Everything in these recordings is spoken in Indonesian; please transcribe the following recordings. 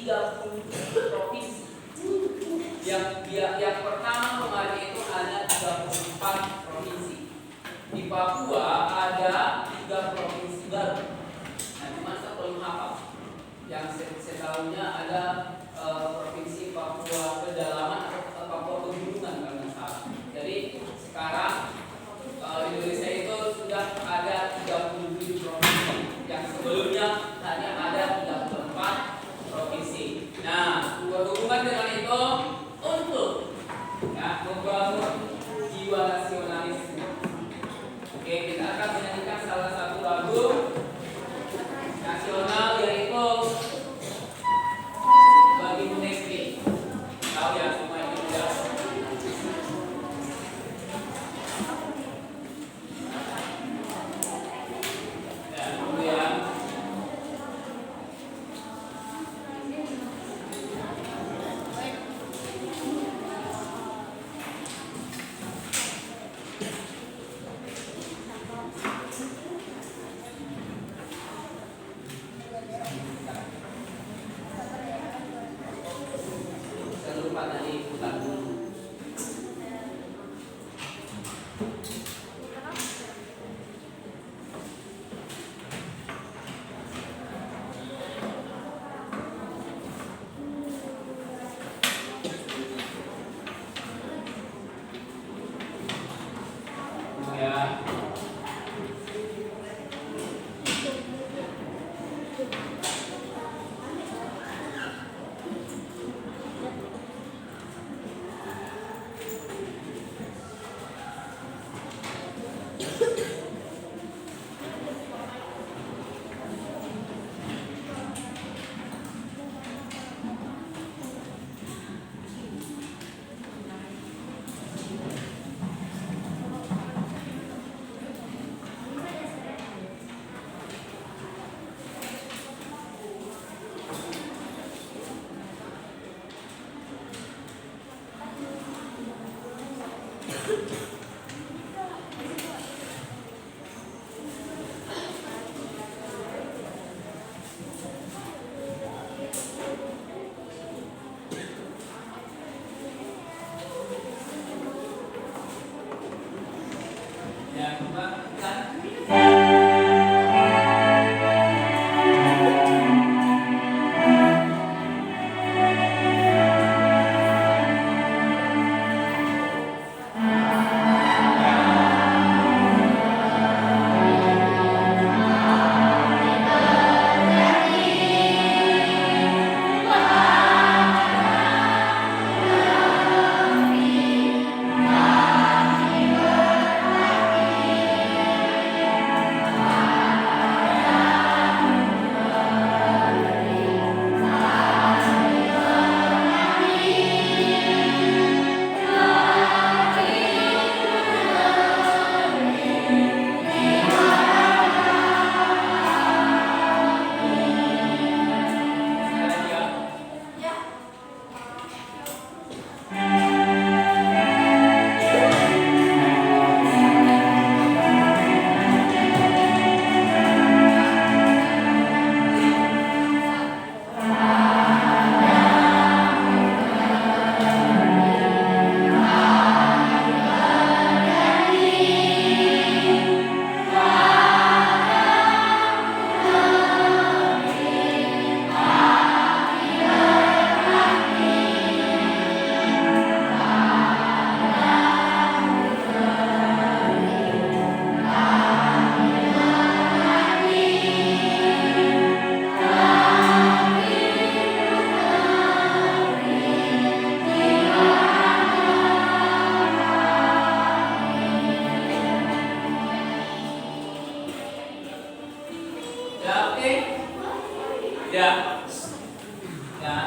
37 provinsi. Yang pertama kemarin itu ada 34 provinsi. Di Papua ada 3 provinsi baru. Nah, cuma saya belum hafal. Yang saya tahunya ada provinsi Papua Pedalaman atau Papua Pegunungan kalau nggak salah. Jadi sekarang Indonesia itu sudah ada 37 provinsi. Yang sebelumnya hanya ada 34 provinsi. Nah, berhubungan dengan itu untuk membangun jiwa nasionalisme. Oke, kita akan menyanyikan salah satu lagu nasional yaitu Bagimu Negeri. Tahu ya semua itu ya. Ya, dulu ya. Saya lupa tadi putar dulu. Ya. Ya, coba kan. Ya, ya,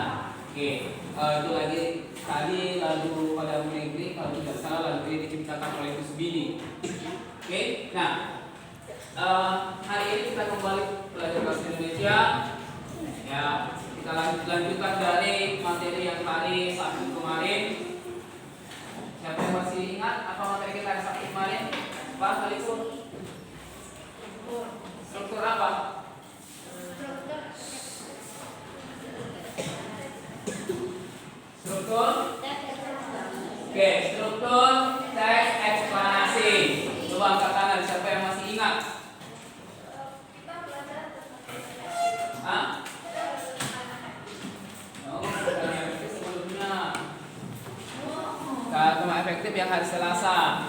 oke. Itu lagi tadi lagu Padamu Negeri, kalau tidak salah lagu ini diciptakan oleh Gus Bini. Oke, nah hari ini kita kembali belajar bahasa Indonesia. Ya, kita lanjutkan dari materi yang tadi Sabtu kemarin. Siapa yang masih ingat apa materi kita Sabtu kemarin? Pak Alipur. Struktur apa? struktur. Oke, struktur teks eksplanasi. Coba angkat tangan siapa yang masih ingat? Hah? Oh, efektif sebelumnya. Cuma efektif yang hari Selasa.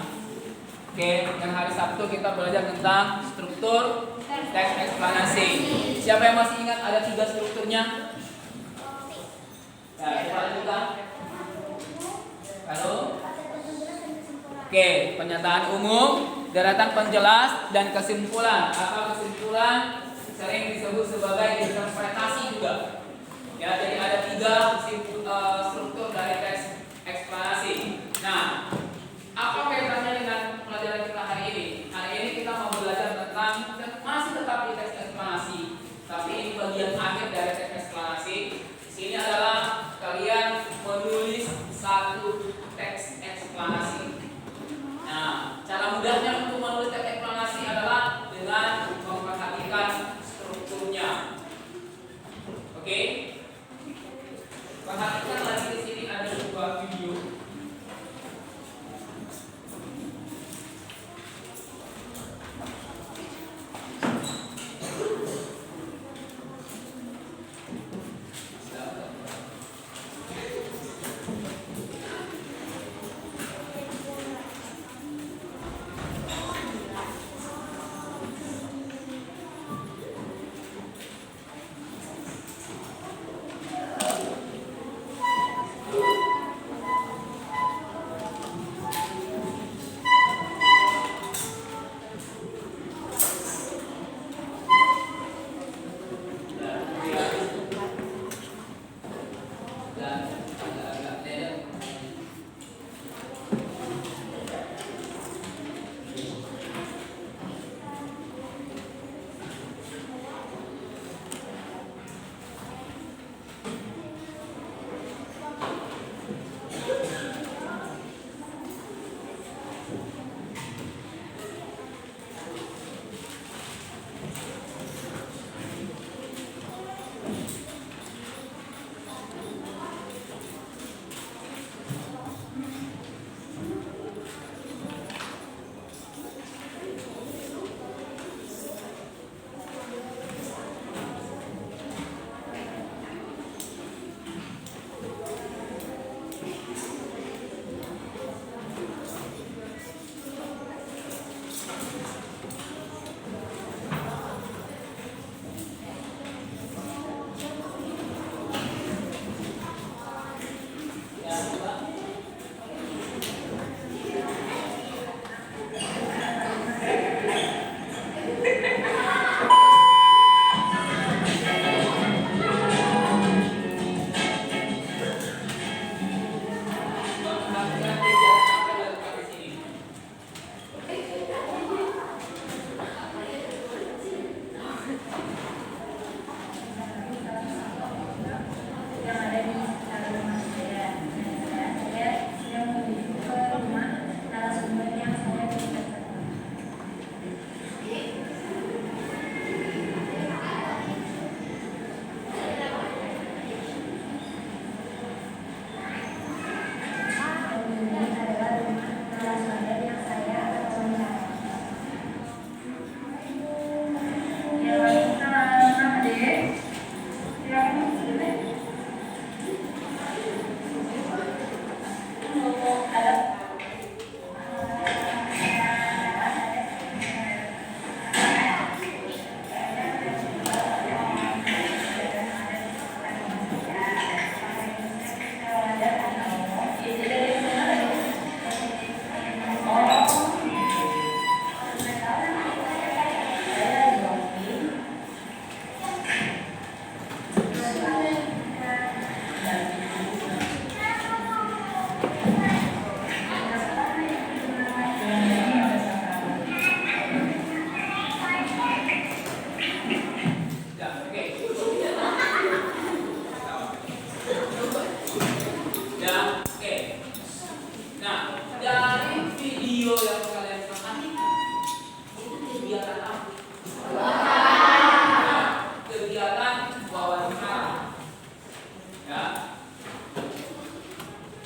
Oke, yang hari Sabtu kita belajar tentang struktur teks eksplanasi. Siapa yang masih ingat ada 3 strukturnya? Ya, coba lanjutkan. Lalu, oke, pernyataan umum, daratan penjelas, dan kesimpulan. Atau kesimpulan sering disebut sebagai interpretasi juga. Ya, jadi ada 3 struktur dari teks eksplanasi. Nah, apa kaitannya dengan pelajaran kita hari ini? Hari ini kita mau belajar tentang masih tetap di teks eksplanasi, tapi ini bagian akhir dari teks eksplanasi. Di sini adalah kalian menulis satu teks eksplanasi. Nah, cara mudahnya untuk menulis teks eksplanasi adalah dengan memperhatikan strukturnya. Oke? Perhatikan lagi di sini ada 2 video.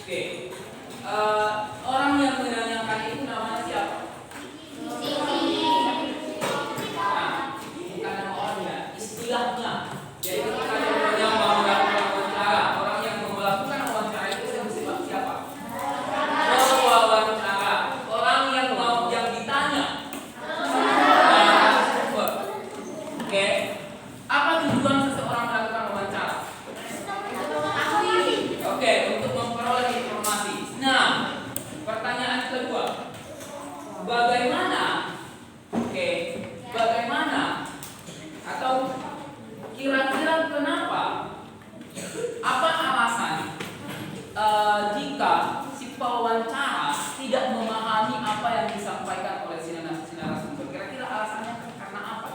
Oke. Orang yang menanyakan itu namanya siapa? Nah, bukan nama orangnya, istilahnya. Jadi ketika yang mau melakukan wawancara, orang yang mau melakukan wawancara itu siapa? Pewawancara. Orang yang ditanya. Narasumber. Oke. Apa tujuan seseorang melakukan wawancara? Oke, untuk memperoleh informasi. Nah, pertanyaan kedua, bagaimana? Bagaimana? Atau kira-kira kenapa? Apa alasan jika si pewawancara tidak memahami apa yang disampaikan oleh si narasumber? Kira-kira alasannya karena apa?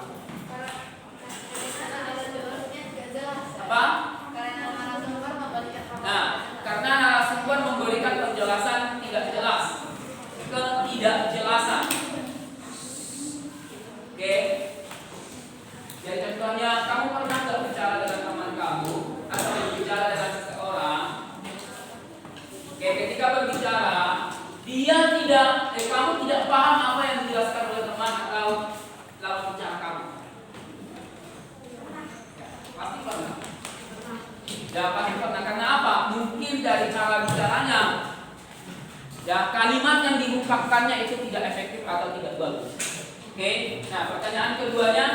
Apa? Nah, karena narasumber memberikan penjelasan tidak jelas, ketidakjelasan. Oke. Jadi contohnya, kamu pernah nggak bicara dengan teman kamu atau berbicara dengan seseorang? Oke, ketika berbicara, kamu tidak paham apa yang dijelaskan oleh teman atau lawan bicara kamu. Pasti pernah. Ya pasti pernah. Karena apa? Mungkin dari cara bicaranya, ya kalimat yang diungkapkannya itu tidak efektif atau tidak bagus. Oke. Nah, pertanyaan keduanya.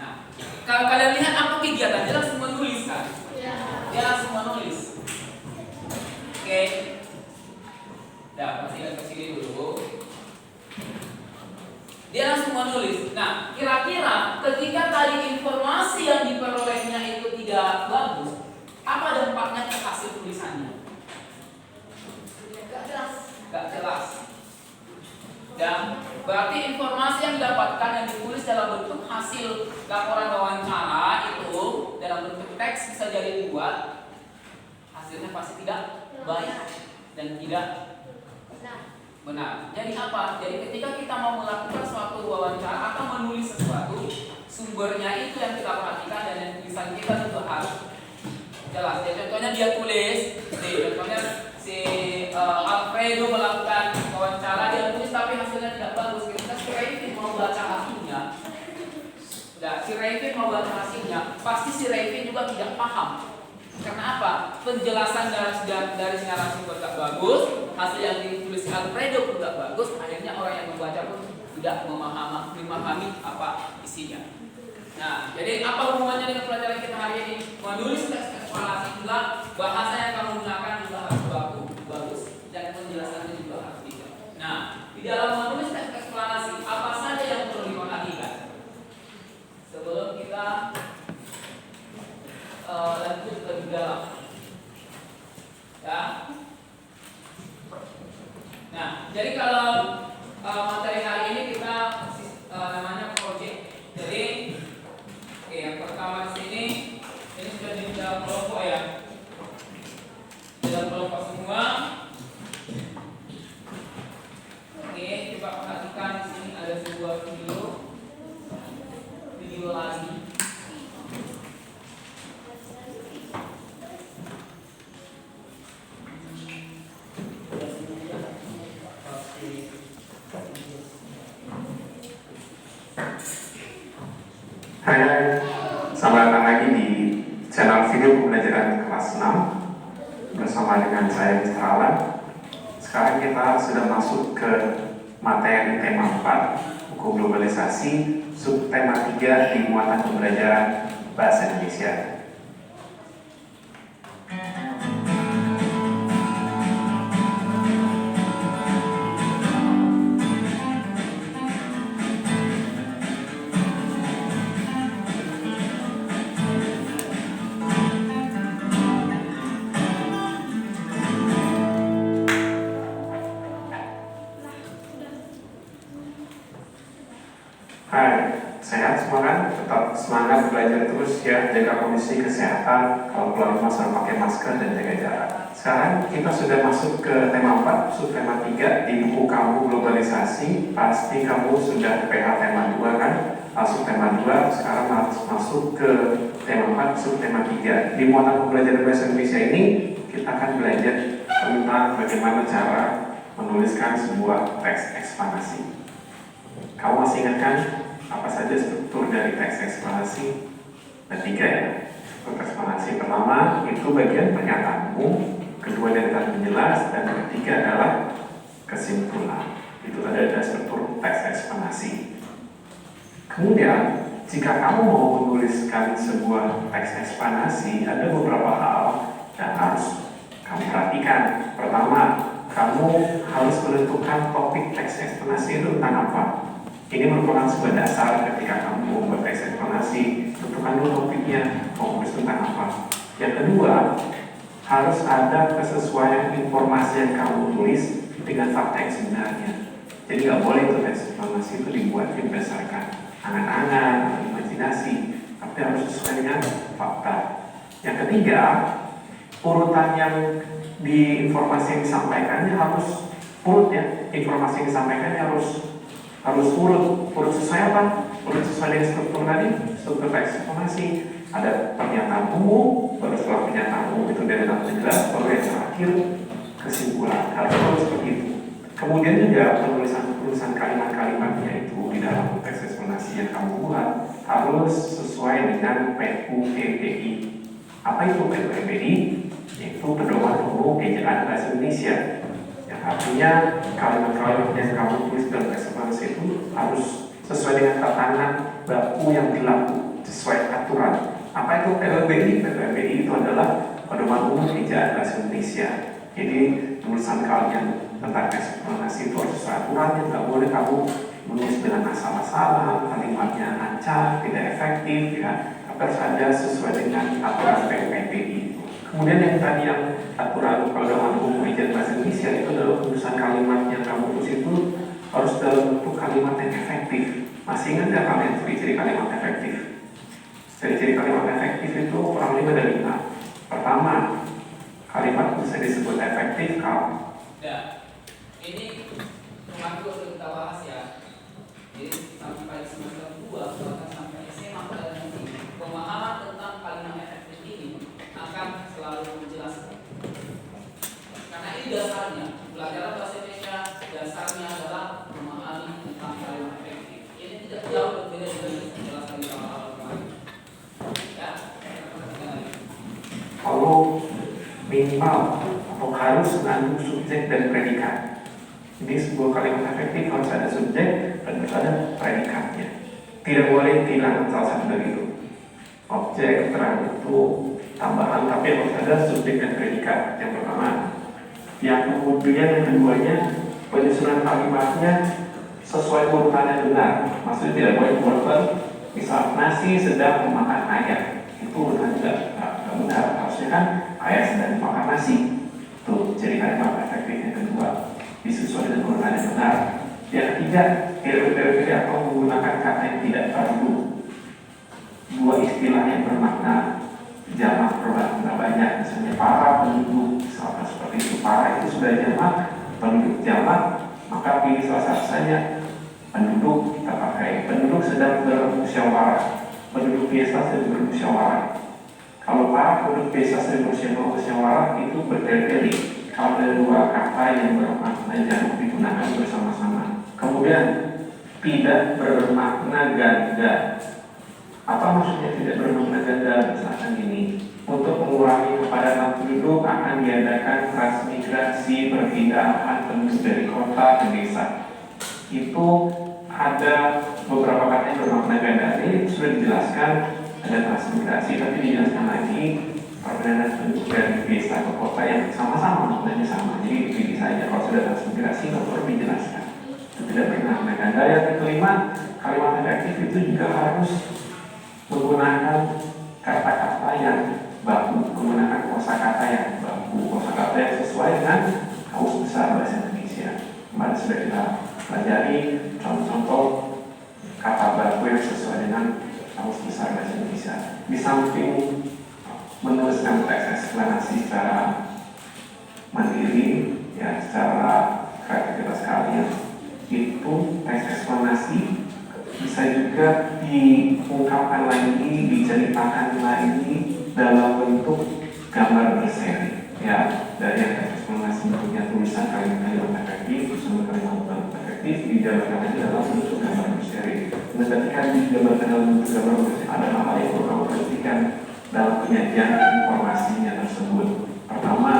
Nah, kalau kalian lihat apa kegiatan? Dia langsung menulis kan? Dia langsung menulis. Oke. Nah, masih lihat ke sini dulu. Dia langsung menulis. Nah, kira-kira ketika tadi informasi yang diperolehnya itu tidak bagus, apa dampaknya ke hasil tulisannya? Gak jelas. Dan berarti informasi yang didapatkan yang ditulis dalam bentuk hasil laporan wawancara itu dalam bentuk teks bisa jadi dibuat, hasilnya pasti tidak baik dan tidak benar. Jadi apa? Jadi ketika kita mau melakukan suatu wawancara atau menulis sesuatu, sumbernya itu yang kita perhatikan dan yang tulisan kita juga harus jelas. Jadi contohnya dia tulis, contohnya si Alfredo melakukan wawancara, dia tulis tapi hasilnya tidak bagus. Ketika si Raifin mau baca hasilnya, si Raifin mau baca hasilnya, pasti si Raifin juga tidak paham. Karena apa? Penjelasan dari narasumber gak bagus, hasil yang ditulis Alfredo pun gak bagus, akhirnya orang yang membaca pun tidak memahami apa isinya. Nah, jadi apa hubungannya dengan pelajaran kita hari ini? Menulis teks eksplanasi juga, bahasa yang kamu gunakan juga harus bagus, dan penjelasannya juga harus bijak. Nah, di dalam menulis teks eksplanasi, apa saja yang perlu diperhatikan? Sebelum kita lanjut lebih dalam, ya. Nah, jadi kalau materi hari ini kita namanya project. Jadi, yang pertama di sini, ini sudah di dalam kelompok ya, di dalam kelompok semua. Coba perhatikan di sini ada sebuah video lagi. Hai, selamat datang lagi di channel video pembelajaran kelas 6 bersama dengan saya Mr. Alan. Sekarang kita sudah masuk ke materi tema 4, buku globalisasi, subtema 3 di muatan pembelajaran bahasa Indonesia. Hai, sehat semua kan? Tetap semangat belajar terus ya, jaga kondisi kesehatan, kalau keluar rumah selalu pakai masker dan jaga jarak. Sekarang kita sudah masuk ke tema 4, subtema 3 di buku kamu globalisasi. Pasti kamu sudah PH tema 2 kan? Subtema 2, sekarang harus masuk ke tema 4, subtema 3. Di muatan pembelajaran bahasa Indonesia ini kita akan belajar tentang bagaimana cara menuliskan sebuah teks eksplanasi. Kamu masih ingat kan apa saja struktur dari teks eksplanasi? Ada 3 ya. Struktur eksplanasi pertama itu bagian pernyataanmu, kedua data penjelas, dan ketiga adalah kesimpulan. Itu ada struktur teks eksplanasi. Kemudian jika kamu mau menuliskan sebuah teks eksplanasi, ada beberapa hal yang harus kamu perhatikan. Pertama, kamu harus menentukan topik teks eksplanasi itu tentang apa. Ini merupakan sebuah dasar ketika kamu membuat teks eksplanasi. Tentukan dulu topiknya, mau menulis tentang apa. Yang kedua, harus ada kesesuaian informasi yang kamu tulis dengan fakta yang sebenarnya. Jadi nggak boleh tuh teks eksplanasi itu dibuat berdasarkan angan-angan, imajinasi, tapi harus sesuai dengan fakta. Yang ketiga, urutan yang di informasi yang disampaikannya harus urut ya. Informasi yang disampaikannya harus urut sesuai apa? Urut sesuai dengan struktur tadi, struktur teks eksplanasi. Ada pernyataan umum, baru setelah pernyataan umum itu dari data jelas, baru yang terakhir kesimpulan. Harus seperti itu. Kemudian juga penulisan kalimat-kalimatnya itu di dalam teks eksplanasi yang kamu buat harus sesuai dengan PUEBI. Apa itu PUEBI? Yaitu Pedoman Umum Ejaan Bahasa Indonesia. Yang artinya kalimat-kalimat yang kamu tulis dalam teks eksplanasi itu harus sesuai dengan tatanan baku yang berlaku, sesuai aturan. Apa itu PUEBI? PUEBI itu adalah Pedoman Umum Ejaan Bahasa Indonesia. Jadi tulisan kalian tentang teks eksplanasi itu harus sesuai aturannya. Nggak boleh kamu menulis dengan asal-asalan, kalimatnya acak, tidak efektif ya. Tapi harus ada sesuai dengan aturan PUEBI. Kemudian yang tadi yang aturan Pedoman Umum Ejaan Bahasa Indonesia itu adalah tulisan kalimat yang kamu tulis itu harus dalam bentuk kalimat yang efektif. Masih ingat nggak kalian ciri-ciri kalimat efektif? Ciri-ciri kalimat efektif itu kurang lebih ada 5. Pertama, kalimat bisa disebut efektif kalau ini kemarin sudah kita bahas ya. Jadi sampai semester 2 bahkan sampai SMA pada nanti pemahaman tentang kalimat efektif ini akan selalu menjelaskan. Karena ini dasarnya pelajaran bahasa Indonesia, dasarnya adalah memahami tentang kalimat efektif. Ini tidak jauh berbeda dengan penjelasan di awal kemarin. Ya, kalau minimal atau harus mengandung subjek dan predikat. Ini sebuah kalimat efektif harus ada subjek dan ada predikatnya. Tidak boleh hilang salah satu dari itu. Objek keterangan itu tambahan, tapi harus ada subjek dan predikat. Yang pertama. Yang kemudian yang keduanya, penyusunan kalimatnya sesuai urutan yang benar. Maksudnya tidak boleh urutan misal nasi sedang memakan ayam. Itu urutan tidak benar. Harusnya kan ayam sedang memakan nasi. Tuh, jadi kalimat efektif yang kedua disusun dengan urutan yang benar. Yang ketiga, tidak berbeda atau menggunakan kata yang tidak perlu. Dua istilah yang bermakna jamak bermakna banyak, misalnya para penduduk, misalkan seperti itu. Para itu sudah jamak, penduduk jamak, maka pilih salah satu saja. Penduduk kita pakai penduduk sedang bermusyawarah, penduduk biasa sedang bermusyawarah. Kalau para penduduk biasa sedang bermusyawarah itu bertele-tele. Kalau ada dua kata yang bermakna jamak digunakan bersama-sama. Kemudian tidak bermakna ganda. Apa maksudnya tidak bermakna ganda? Misalkan ini, untuk mengurangi kepadatan penduduk akan diadakan transmigrasi perpindahan penduduk dari kota ke desa. Itu ada beberapa kata yang bermakna ganda. Ini sudah dijelaskan ada transmigrasi, tapi dijelaskan lagi perpindahan penduduk dari desa ke kota yang sama-sama maknanya sama. Jadi pilih saja kalau sudah transmigrasi nggak perlu dijelaskan. Itu tidak bermakna ganda. Yang kelima, kalimat efektif itu juga harus menggunakan kata-kata yang baku, menggunakan kosakata yang baku, kosakata yang sesuai dengan kamus besar bahasa Indonesia. Kemarin sudah kita pelajari contoh-contoh kata baku yang sesuai dengan kamus besar bahasa Indonesia. Di samping menuliskan teks eksplanasi secara mandiri, ya secara kreativitas kalian, itu teks eksplanasi bisa juga diungkapkan lagi, diceritakan lagi dalam bentuk gambar berseri. Ya, tulisan kalimat efektif, susunan kalimat efektif dijabarkan aja dalam bentuk gambar berseri. Nah, ketika dijabarkan dalam bentuk gambar berseri, ada hal yang perlu kamu perhatikan dalam penyajian informasinya tersebut. Pertama,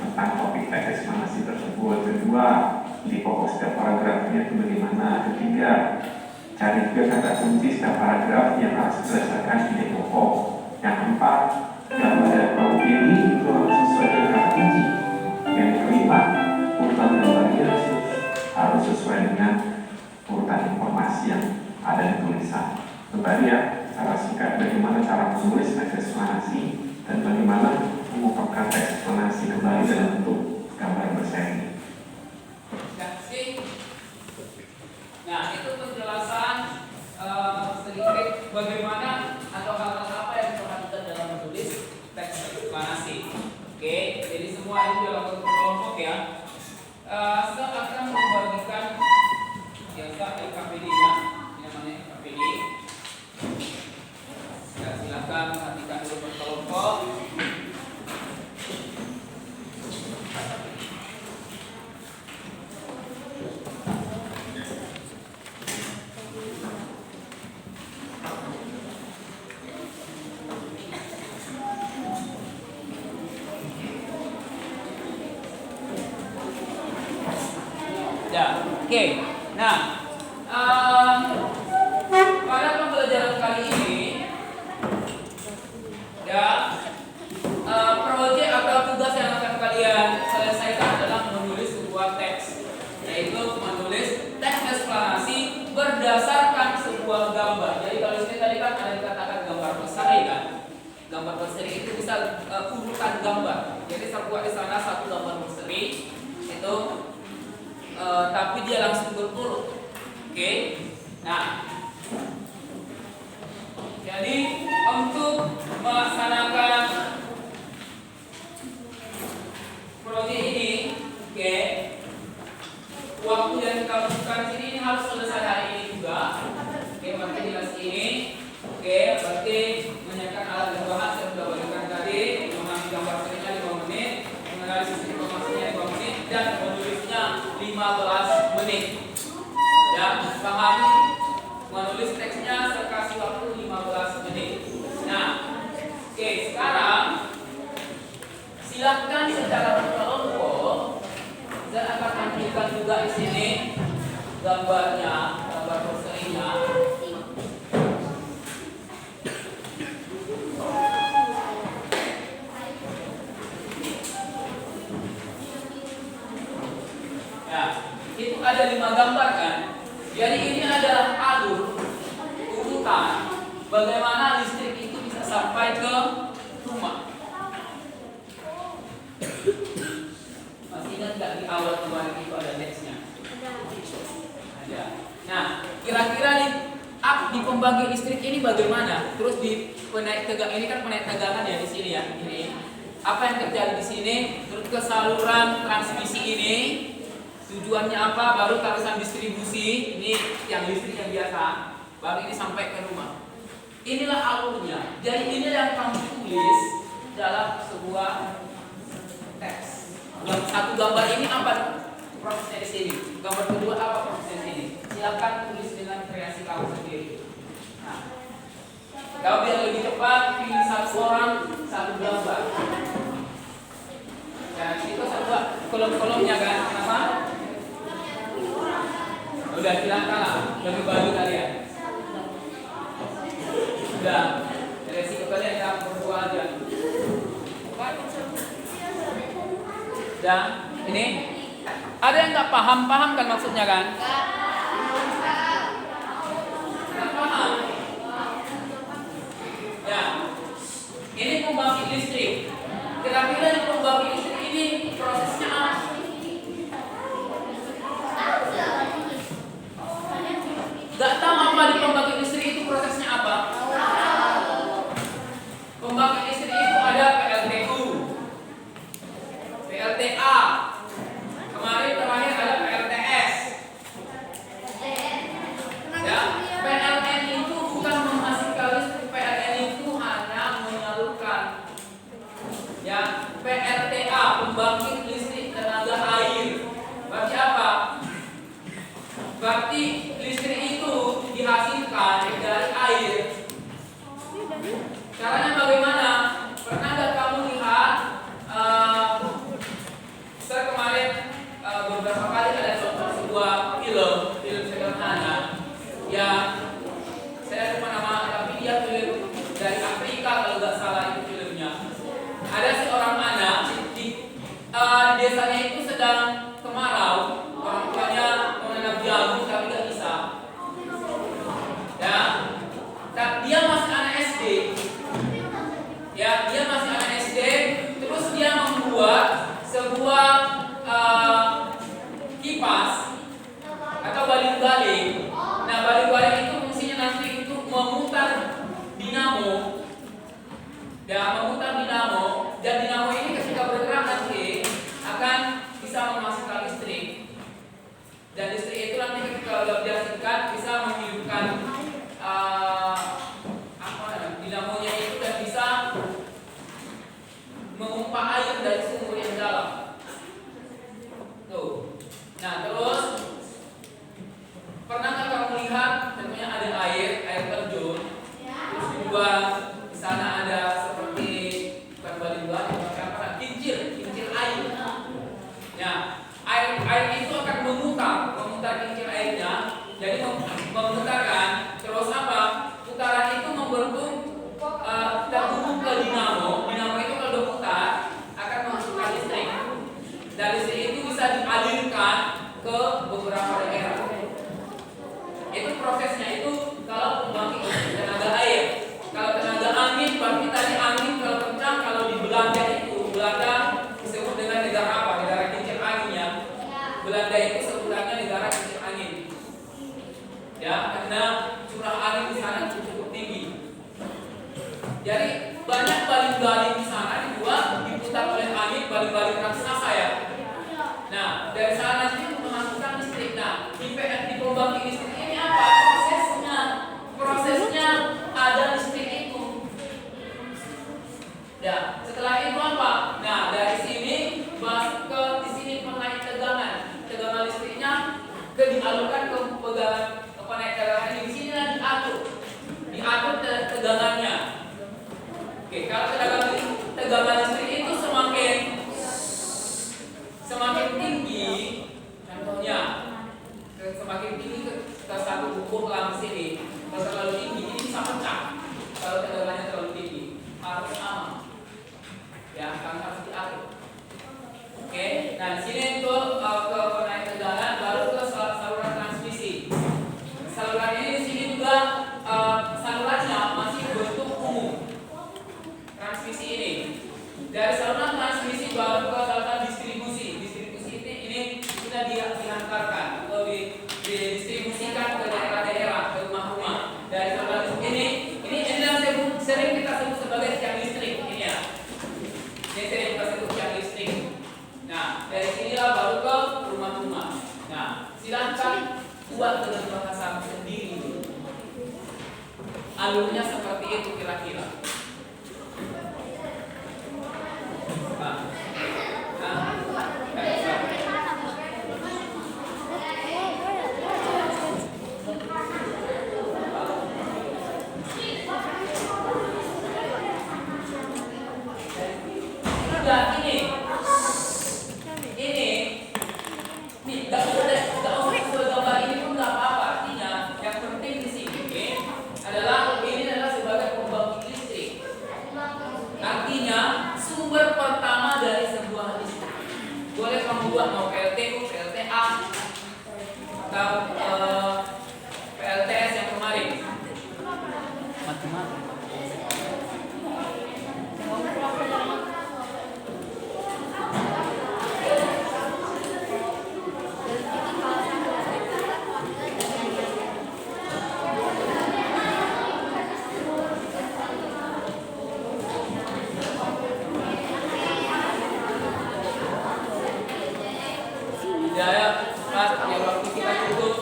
tentang topik teks eksplanasi tersebut. Kedua, di pokok setiap paragrafnya itu bagaimana. Ketiga, cari juga kata kunci setiap paragraf yang harus berdasarkan ide pokok. Yang keempat, gambar dan prompt ini itu harus sesuai dengan kata kunci. Yang kelima, urutan gambarnya harus sesuai dengan urutan informasi yang ada di tulisan. Kembali ya, cara singkat bagaimana cara menulis teks eksplanasi dan bagaimana mengungkapkan teks eksplanasi kembali dalam bentuk gambar berseri. Nah, itu penjelasan sedikit bagaimana atau hal-hal apa yang diperhatikan dalam menulis teks eksplanasi. Oke, jadi semua itu dalam bentuk kelompok ya. Saya akan membagikan biasa LKPD-nya, ini namanya LKPD. Ya, silakan perhatikan dulu berkelompok. Oke, nah pada pembelajaran kali ini ya proyek atau tugas yang akan kalian selesaikan adalah menulis sebuah teks, yaitu menulis teks eksplanasi berdasarkan sebuah gambar. Jadi kalau sini tadi kan ada dikatakan gambar berseri kan, gambar berseri itu bisa urutan gambar. Jadi saya buat di sana satu gambar berseri itu. Tapi dia langsung berurut. Oke. Nah, jadi untuk melaksanakan proyek ini, oke, waktu yang kita butuhkan di sini harus selesai hari ini juga. Oke, berarti jelas ini. Oke, berarti menyiapkan alat dan bahan saya sudah bagikan tadi, mengambil gambar serinya 5 menit, menganalisis informasinya 5 menit, dan menulisnya 15 menit. Ya, pahami menulis teksnya sekasih waktu 15 menit. Nah, oke, sekarang silakan secara berkelompok. Saya akan tampilkan juga di sini gambarnya, gambar berserinya. Itu ada 5 gambar kan. Jadi ini adalah alur urutan bagaimana listrik itu bisa sampai ke rumah. Masih ingat nggak di awal kemarin itu ada nextnya? Ada. Nah, kira-kira di pembangkit listrik ini bagaimana? Terus di penaik tegangan ini kan penaik tegangan ya di sini ya. Ini apa yang terjadi di sini? Terus ke saluran transmisi ini. Tujuannya apa? Baru taruhan distribusi, ini yang listrik yang biasa, baru ini sampai ke rumah. Inilah alurnya. Jadi ini yang kamu tulis dalam sebuah teks. Yang satu gambar ini apa prosesnya di sini? Gambar kedua apa prosesnya di sini? Silakan tulis dengan kreasi kamu sendiri. Nah, kalau biar lebih cepat, pilih satu orang satu gambar. Dan itu saya buat kolom-kolomnya kan, kenapa? Udah silakan lah, lebih baru kalian. Udah, resiko kalian yang berdua aja. Dan ini ada yang nggak paham kan maksudnya kan? Nggak paham. Ya, ini pembangkit listrik. Kira-kira di pembangkit listrik ini prosesnya apa? Gak tahu apa di pembangkit listrik itu prosesnya apa? Pembangkit listrik itu ada PLTU, PLTA, kemarin terakhir ada PLTS. Ya, PLN itu bukan menghasilkan listrik, PLN itu hanya menyalurkan. Ya, PLTA, pembangkit listrik tenaga air. Berarti listrik itu dihasilkan dari air. Caranya bagaimana? Pernah nggak kamu lihat? Saya kemarin beberapa kali ada sebuah film sederhana yang saya lupa nama, tapi dia film dari Afrika kalau nggak salah itu filmnya. Ada seorang anak di desanya itu sedang kemarau, orang tuanya menanam jagung tapi nggak bisa. Ya, dia masih anak SD. Ya, dia masih anak SD. Terus dia membuat sebuah kipas atau baling-baling. Nah, baling-baling itu fungsinya nanti untuk memutar dinamo. Dan memutar dinamo, dan dinamo ini ketika bergerak nanti akan bisa memasukkan listrik. Dan listrik itu nanti ketika sudah dihasilkan bisa menghidupkan dinamonya itu dan bisa memompa air dari sumur yang dalam. Tuh. Nah, terus pernah nggak kamu lihat tentunya ada air terjun, terus juga di sana ada seperti bukan baling-baling, tapi apa? Kincir air. Nah, air itu akan memutar kincir airnya, jadi memutarkan. Terus apa? Putaran itu membentuk terhubung ke dinamo. Dinamo itu kalau berputar akan menghasilkan listrik. Dan listrik itu bisa dialirkan ke beberapa daerah. Itu prosesnya itu kalau pembangkit tenaga air. Kalau tenaga angin, berarti tadi angin kalau kencang, kalau di Belanda disebut dengan negara apa? Negara kincir anginnya. Belanda itu sebutannya negara kincir angin. Ya, karena curah angin di sana cukup tinggi. Jadi banyak baling-baling di sana diputar oleh angin, baling-baling raksasa ya. Nah, dari sana nanti menghasilkan listrik. Nah, di pembangkit listrik ini apa? Prosesnya ada listrik itu. Ya, setelah itu apa? Nah, dari sini masuk ke di sini menaik tegangan listriknya dialurkan ke penaik tegangan ini. Di sini diatur tegangannya. Oke, kalau tegangan listrik itu semakin tinggi, contohnya semakin tinggi ke satu buku langsung sini, kalau terlalu tinggi ini bisa pecah. Kalau tegangannya terlalu tinggi, harus aman. Ya, kan harus diatur. Oke, nah di sini itu ke penaik tegangan, baru ke saluran transmisi. Saluran ini di sini juga salurannya masih bentuk umum. Transmisi ini dari saluran transmisi baru ke saluran distribusi. Distribusi ini sudah dihantarkan atau didistribusikan ke daerah-daerah, ke rumah-rumah. Dari saluran ini yang sering kita sebut sebagai tiang listrik ini ya. Ini sering kita sebut tiang listrik. Nah, dari sinilah baru ke rumah-rumah. Nah, silakan buat dengan bahasa sendiri. Alurnya seperti itu kira-kira. Mau PLTU, PLTA atau PLTS yang kemarin macam-macam. Ya, Mas, ya waktu kita cukup.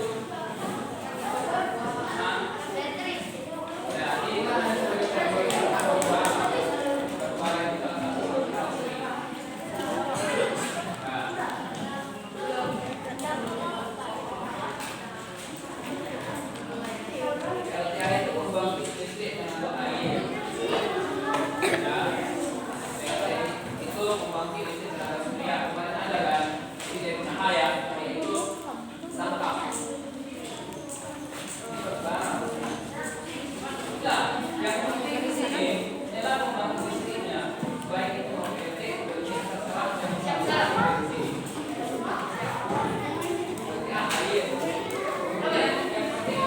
untuk membangkit listrik tenaga surya. Kemarin ada kan ide cahaya, yaitu sangkap. Nah, yang penting di sini adalah membangkit listriknya, baik itu PT, berjenis terserah dan terserah di sini. Air. Kemudian yang penting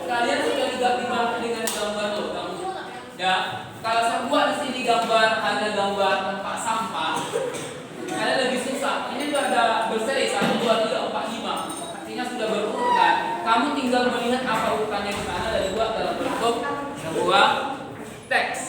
kalian sudah juga gimana dengan gambar loh, kamu? Ya, kalau saya buat di sini gambar ada gambar tempat sampah, kalian lebih susah. Ini sudah ada berseri 1, 2, 3, 4, 5. Artinya sudah berurutan. Kamu tinggal melihat apa urutannya di sana dan buat dalam bentuk sebuah teks.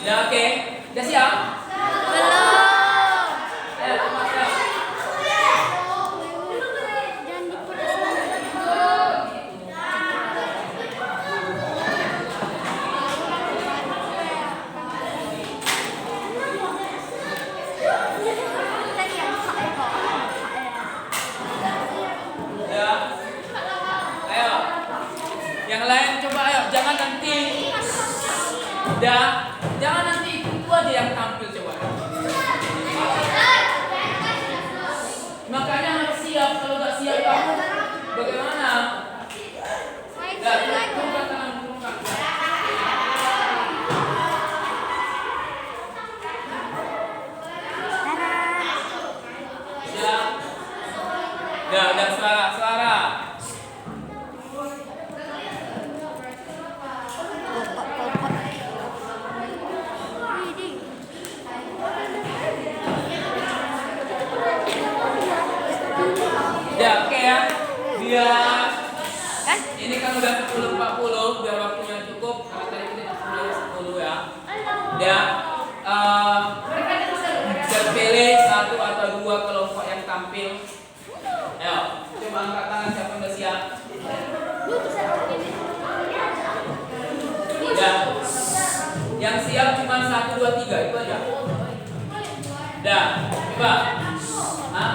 Ya, oke. Udah siap? Belum. Ayo, cepat ya. Ya. Ayo. Yang lain coba ayo, jangan nanti. Udah. Jangan nanti itu aja yang tampil coba. Makanya harus siap. Kalau nggak siap kamu bagaimana? Turunkan tangan, turunkan. Udah suara. Ya, oke ya. Biar sini kan udah 10.40, biar waktunya cukup. Karena tadi kita 10 ya. Dan terpilih 1 atau 2 kelompok yang tampil. Ayo, coba angkat tangan siapa yang udah siap. Ya, yang siap cuma 1, 2, 3 itu aja. Dah, coba. Hah?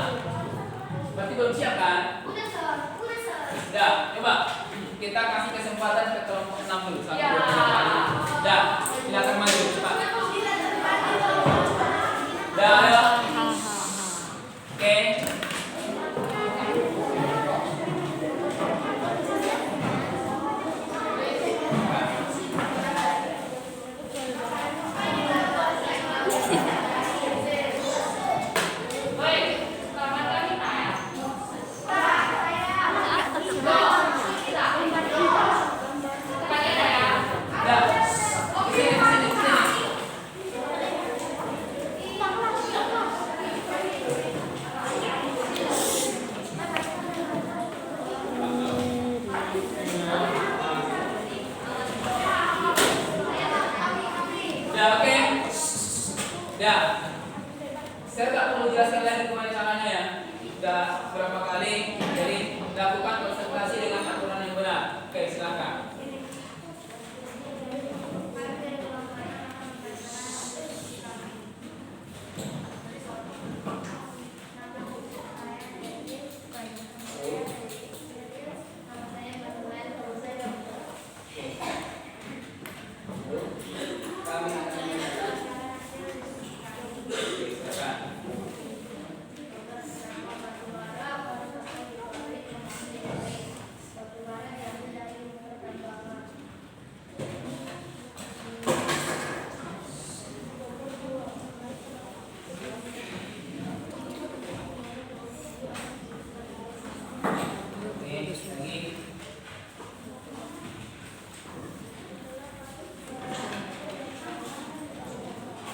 Berarti belum siap kan? Dah, coba. Kita kasih kesempatan ke kelompok 6 dulu. 1, 2, 3 kali. Dah, silakan maju cepat. Dah, ayo. Oke. Oke. Ya. Saya tak perlu jelaskan lagi gimana caranya ya. Sudah berapa kali. Jadi lakukan konsentrasi dengan aturan yang benar. Oke, silakan.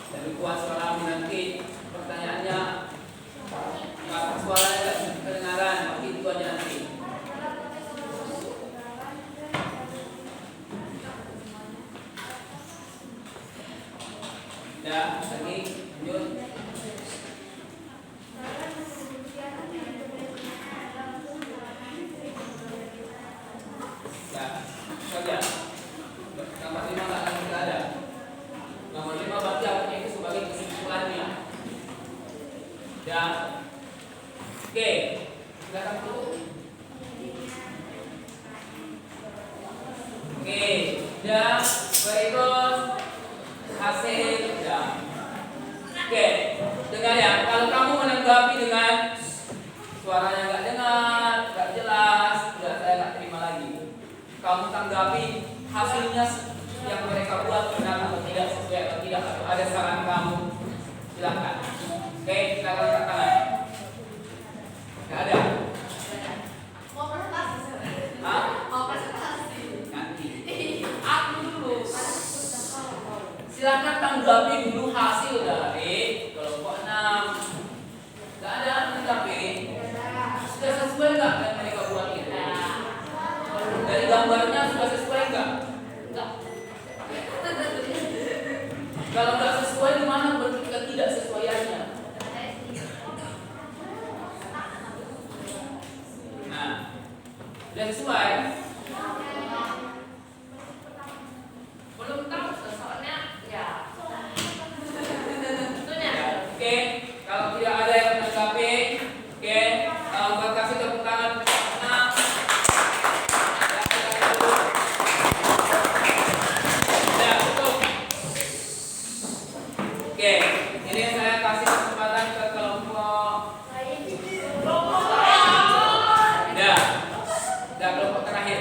Tapi kuat suara nanti pertanyaannya suaranya tidak kedengaran, tapi itu aja nanti. Ya, lagi lanjut. Ya, saja. Nomor 5 tidak ada. Nomor 5 berarti artinya itu sebagai kesimpulannya. Ya. Oke, silakan tutup. Oke, dan berikut hasil ya. Oke, dengar ya. Kalau kamu menanggapi dengan suaranya nggak dengar, nggak jelas, udah saya nggak terima lagi. Kamu tanggapi hasilnya yang mereka buat benar atau tidak, sesuai atau tidak, atau ada saran kamu, silakan. Oke, kita akan angkat tangan. Nggak ada? Mau presentasi? Hah? Mau presentasi? Nanti. Aku dulu. Silakan tanggapi dulu hasil dari kelompok 6. Nggak ada tanggapi. Sudah sesuai nggak yang mereka buat itu? Dari gambarnya sudah sesuai nggak? Enggak. Kalau nggak sesuai, di mana bentuk ketidaksesuaiannya? Nah, sudah sesuai. Belum tahu soalnya ya. Tentunya. Ya, oke, kalau tidak ada yang menanggapi, oke, buat kasih tepuk tangan. Nah, ya, cukup. Oke, ini saya kasih kesempatan ke kelompok. Ya, kelompok terakhir.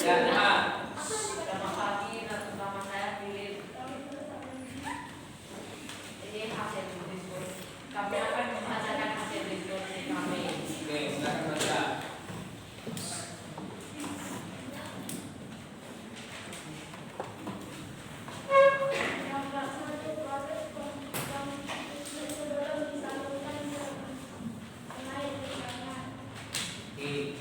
Selamat pagi, nama saya Philip. Ini hasil diskusi. Kami akan membacakan hasil diskusi kami. Oke, silakan baca. Oke.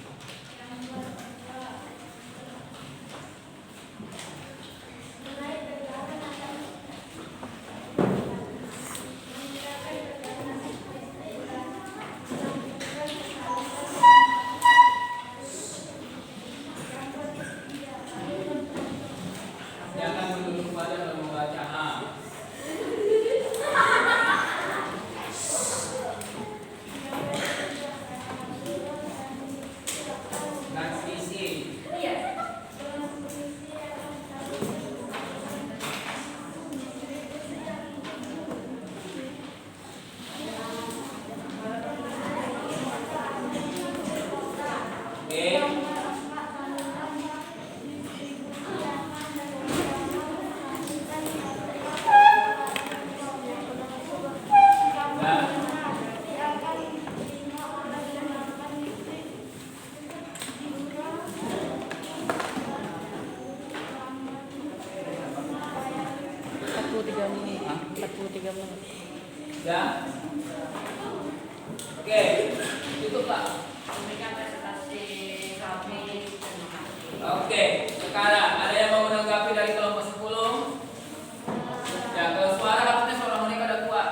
Silakan duduk pada kalau membaca. Transmisi. Oke. Ya. Oke. Tutup Pak. Demikian presentasi kami. Terima kasih. Oke, sekarang ada yang mau menanggapi dari kelompok 10? Ya, kalau suara harusnya suara mereka ada kuat.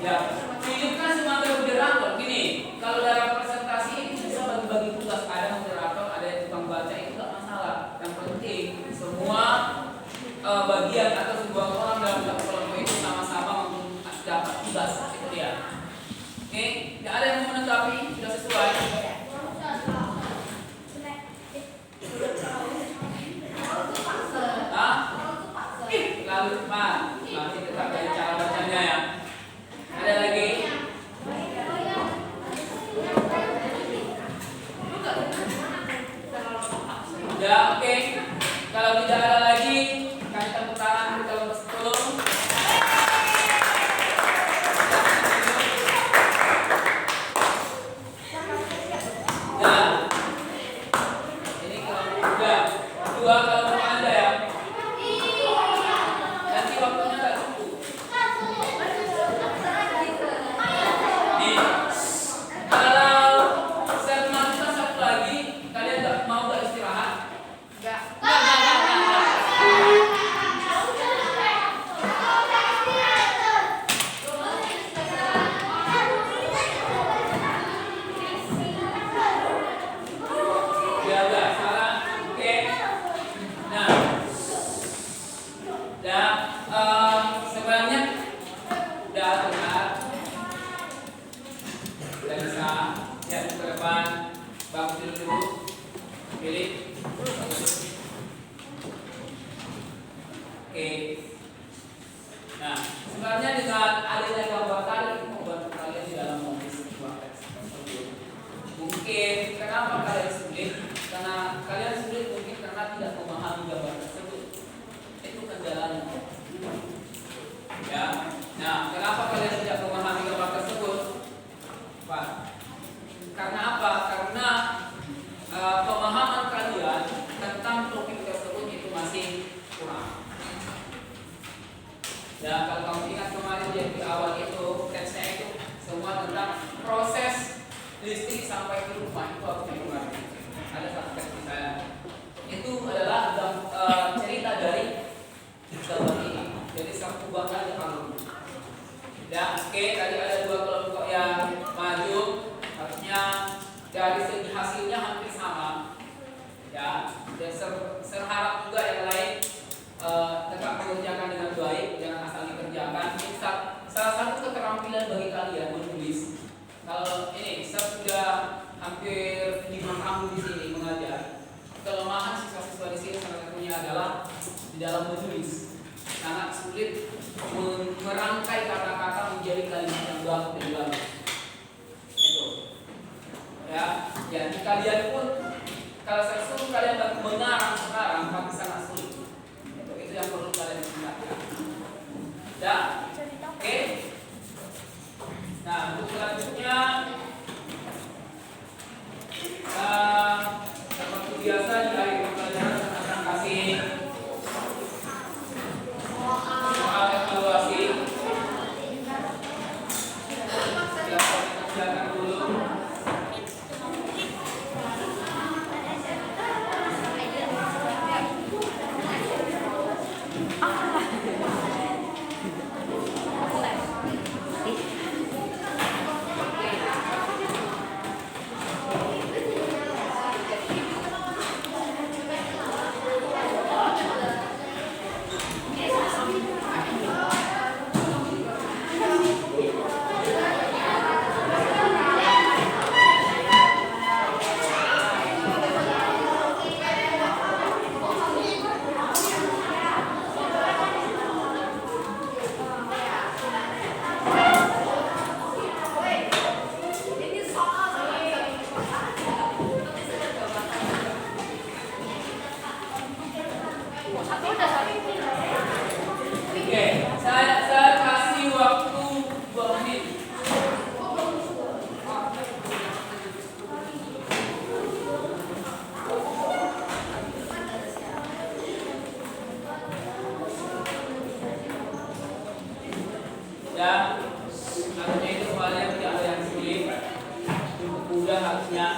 Ya, Philip kan sebagai moderator. Gini, kalau dalam presentasi itu bisa bagi-bagi tugas. Ada moderator, ada yang tukang baca, itu nggak masalah. Yang penting semua bagian atau sebuah orang dalam satu kelompok itu sama-sama dapat tugas. Itu dia. Oke, tidak ada yang mau menanggapi, sudah sesuai. Hah? Lalu cepat, masih tetap dari cara bacanya ya. Ada lagi? Ya, oke. Kalau tidak ada lagi, kami tepuk tangan untuk kelompok 10. Ya. Ini kelompok 3. Dua kelompok Anda ya. Nanti waktunya nggak cukup. Nih. Kalau saya masukkan satu lagi, kalian mau nggak istirahat? Enggak. Ya udah, salah. Oke. Nah, dan sebenarnya udah benar. Udah bisa. Ya, ke depan. Bagus dulu. Pilih. Oke. Nah, sebenarnya dengan adanya gambar tadi itu membantu kalian di dalam menulis sebuah teks tersebut. Mungkin kenapa kalian sulit? Karena kalian sulit mungkin karena tidak memahami gambar tersebut. Itu kendalanya. Ya. Nah, kenapa kalian tidak memahami gambar tersebut? Pak. Karena apa? Karena pemahaman kalian tentang topik tersebut itu masih kurang. Ya, kalau kamu ingat kemarin di awal itu teksnya itu semua tentang proses listrik sampai ke rumah itu harus dikurangin. Ada satu teks di saya. Itu adalah cerita dari gambar ini. Jadi satu bakal kalau. Ya, oke. Tadi ada dua kelompok yang maju. Harusnya dari segi hasilnya hampir sama. Ya, dan serharap juga yang lain tetap mengerjakan dengan baik, jangan asal dikerjakan. Ini salah satu keterampilan bagi kalian menulis. Kalau ini saya sudah hampir 5 tahun di sini mengajar. Kelemahan siswa-siswa di sini salah satunya adalah di dalam menulis. sangat sulit merangkai kata-kata menjadi kalimat yang bagus. Itu. Ya, jadi kalian pun kalau saya suruh kalian mengarang sekarang pasti sangat sulit. Itu yang perlu kalian ingatkan. Ya, oke. Nah, untuk selanjutnya seperti biasa di akhir pembelajaran saya akan kasih soal evaluasi. Ya, kerjakan dulu. Oke, saya kasih waktu 2 menit. Ya, harusnya itu soalnya tidak ada yang sulit. Cukup mudah harusnya.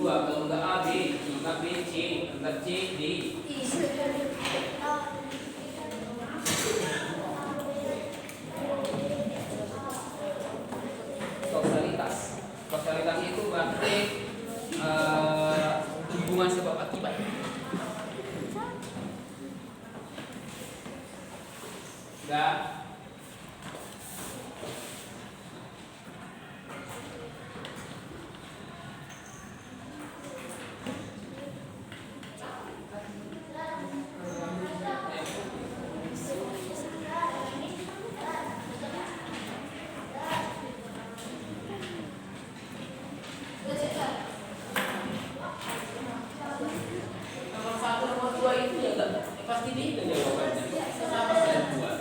Kalau enggak A, B, enggak B, C, enggak C, D. Kausalitas itu berarti hubungan sebab akibat. Enggak. Nomor 1, nomor 2 itu ya pasti D itu jawabannya. Kenapa saya buat?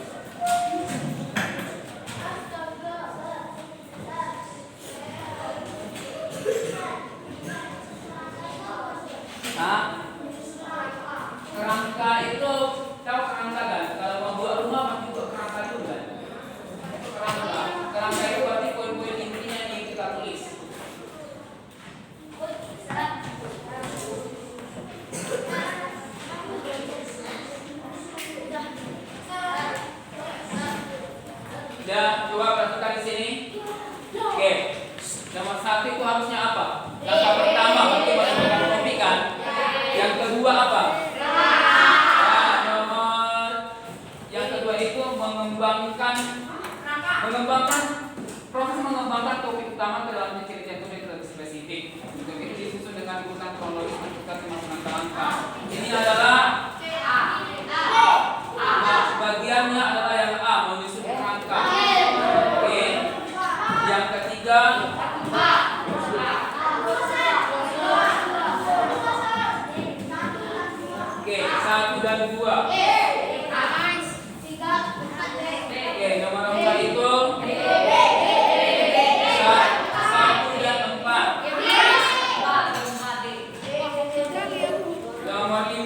Nah, kerangka itu tahu kerangka kan? Kalau mau buat rumah pasti buat kerangka dulu kan? Kerangka itu berarti poin-poin intinya yang kita tulis. Ya, coba perhatikan di sini. Oke, nomor 1 itu harusnya apa? Langkah pertama berarti menentukan topik kan? Yang kedua apa? Yang kedua itu mengembangkan proses mengembangkan topik utama ke dalam ciri-ciri topik lebih spesifik. Untuk itu disusun dengan urutan kronologis menentukan angka-angka. Ini adalah bagiannya adalah yang A, menyusun angka. Oke. Yang ketiga oke, 1 dan 2. Oke, nomor 4 itu 1 dan 4. Nomor 5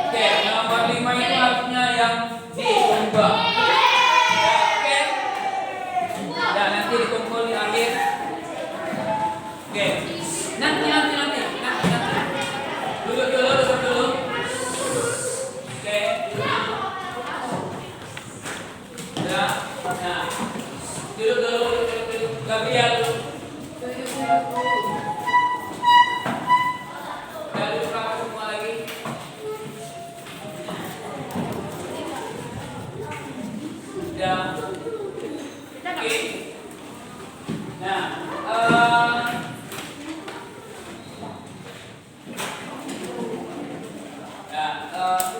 oke, nomor 5 itu harusnya yang diubah. Oke. Dan nanti dikumpul di akhir. Oke. Nanti. Udah duduk rapat semua lagi. Udah. Oke. Nah,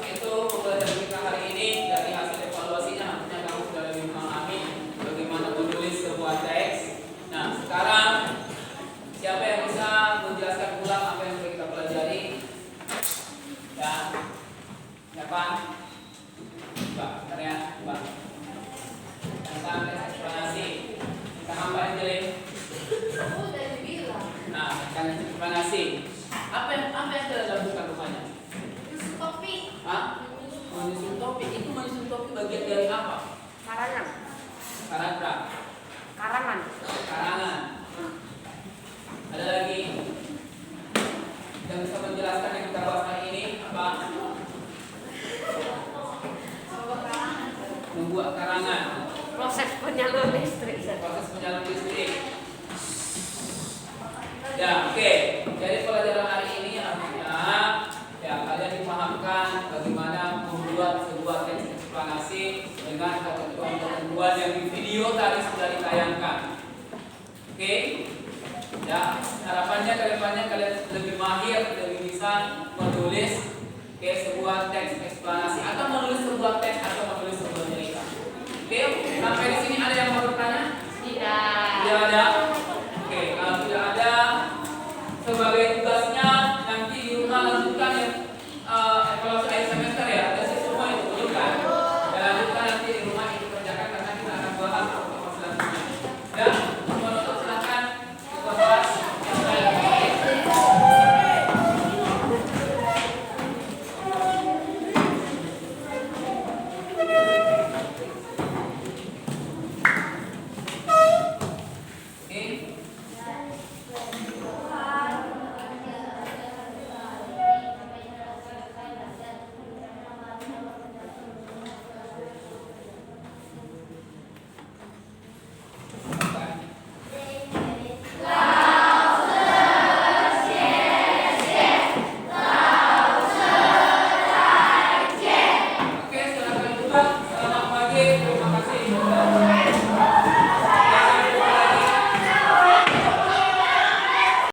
itu pembelajaran kita hari ini. Dari hasil evaluasinya nantinya kamu sudah lebih memahami bagaimana menulis sebuah teks. Nah, sekarang siapa yang bisa menjelaskan ulang apa yang sudah kita pelajari? Ya, siapa? Mbak, bentar ya, Mbak. Tentang teks eksplanasi. Tentang apa yang jelek? Aku udah bilang. Nah, tentang teks eksplanasi. Apa yang kita lakukan rupanya? Yusuf Topi. Hah? Menyusun topik. Itu menyusun topik bagian dari apa? Karangan. Paragraf. Karangan. Karangan. Ada lagi yang bisa menjelaskan yang kita bahas hari ini apa? Membuat karangan. Proses penyalur listrik. Proses penyalur listrik. Ya, oke. Jadi pelajaran hari ini artinya ya kalian dipahamkan bagaimana membuat sebuah teks eksplanasi dengan ketentuan-ketentuan yang di video tadi sudah ditayangkan. Oke? Ya, harapannya ke depannya kalian lebih mahir, lebih bisa menulis sebuah teks eksplanasi atau menulis sebuah teks atau menulis sebuah cerita. Oke? Sampai di sini